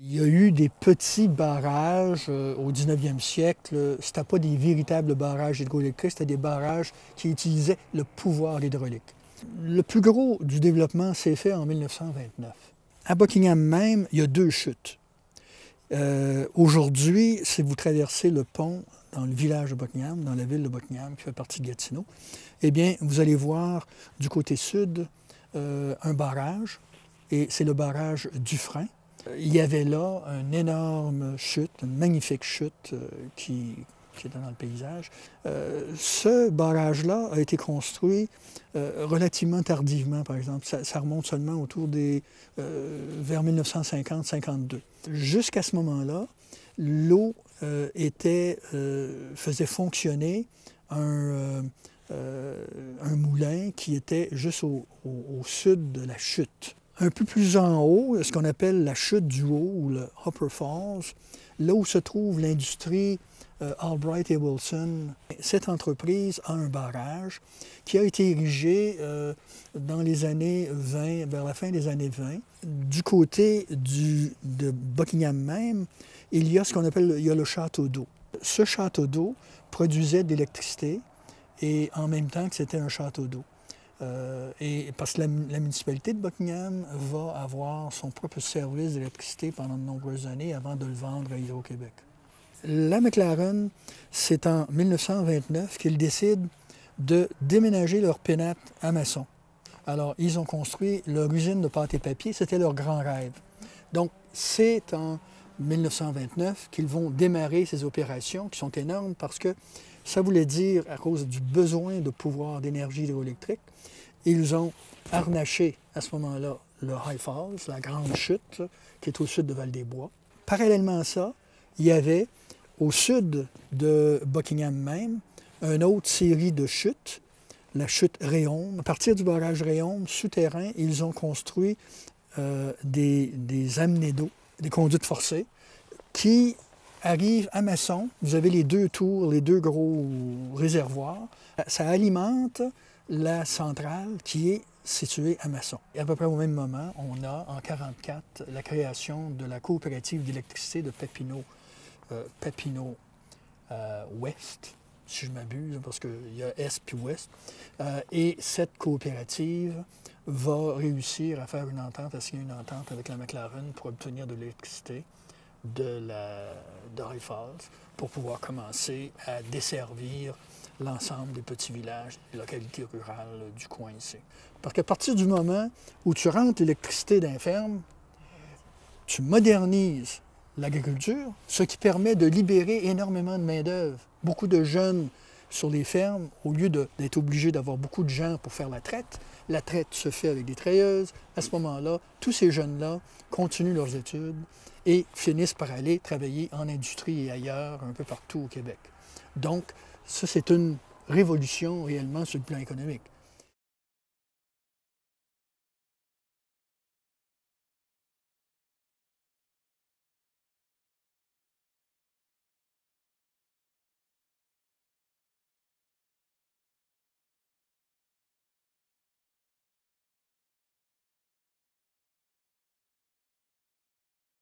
Il y a eu des petits barrages au 19e siècle. Ce n'était pas des véritables barrages hydroélectriques, c'était des barrages qui utilisaient le pouvoir hydraulique. Le plus gros du développement s'est fait en 1929. À Buckingham même, il y a deux chutes. Aujourd'hui, si vous traversez le pont dans le village de Buckingham, dans la ville de Buckingham, qui fait partie de Gatineau, eh bien, vous allez voir du côté sud un barrage, et c'est le barrage Dufresne. Il y avait là une énorme chute, une magnifique chute qui était dans le paysage. Ce barrage-là a été construit relativement tardivement, par exemple. Ça remonte seulement autour des... vers 1950-52. Jusqu'à ce moment-là, l'eau faisait fonctionner un moulin qui était juste au sud de la chute. Un peu plus en haut, ce qu'on appelle la chute du haut, ou le Upper Falls, là où se trouve l'industrie Albright et Wilson. Cette entreprise a un barrage qui a été érigé dans les années 20, vers la fin des années 20. Du côté de Buckingham même, il y a ce qu'on appelle le château d'eau. Ce château d'eau produisait de l'électricité et en même temps que c'était un château d'eau. Et parce que la municipalité de Buckingham va avoir son propre service d'électricité pendant de nombreuses années avant de le vendre à Hydro-Québec. La McLaren, c'est en 1929 qu'ils décident de déménager leur pénate à Masson. Alors, ils ont construit leur usine de pâte et papier, c'était leur grand rêve. Donc, c'est en 1929 qu'ils vont démarrer ces opérations qui sont énormes parce que ça voulait dire, à cause du besoin de pouvoir d'énergie hydroélectrique, ils ont harnaché à ce moment-là le High Falls, la grande chute qui est au sud de Val-des-Bois. Parallèlement à ça, il y avait au sud de Buckingham même une autre série de chutes, la chute Réaume. À partir du barrage Réaume, souterrain, ils ont construit des amenés d'eau, des conduites forcées, qui arrivent à Masson. Vous avez les deux tours, les deux gros réservoirs. Ça alimente la centrale qui est située à Masson. Et à peu près au même moment, on a en 1944 la création de la coopérative d'électricité de Papineau. Papineau Ouest, si je m'abuse, parce qu'il y a Est puis Ouest. Et cette coopérative va réussir à faire une entente, à signer une entente avec la McLaren pour obtenir de l'électricité de High Falls pour pouvoir commencer à desservir l'ensemble des petits villages, des localités rurales du coin ici. Parce qu'à partir du moment où tu rentres l'électricité d'un ferme, tu modernises l'agriculture, ce qui permet de libérer énormément de main-d'œuvre. Beaucoup de jeunes sur les fermes, au lieu d'être obligés d'avoir beaucoup de gens pour faire la traite se fait avec des treilleuses. À ce moment-là, tous ces jeunes-là continuent leurs études et finissent par aller travailler en industrie et ailleurs, un peu partout au Québec. Donc, ça, c'est une révolution réellement sur le plan économique.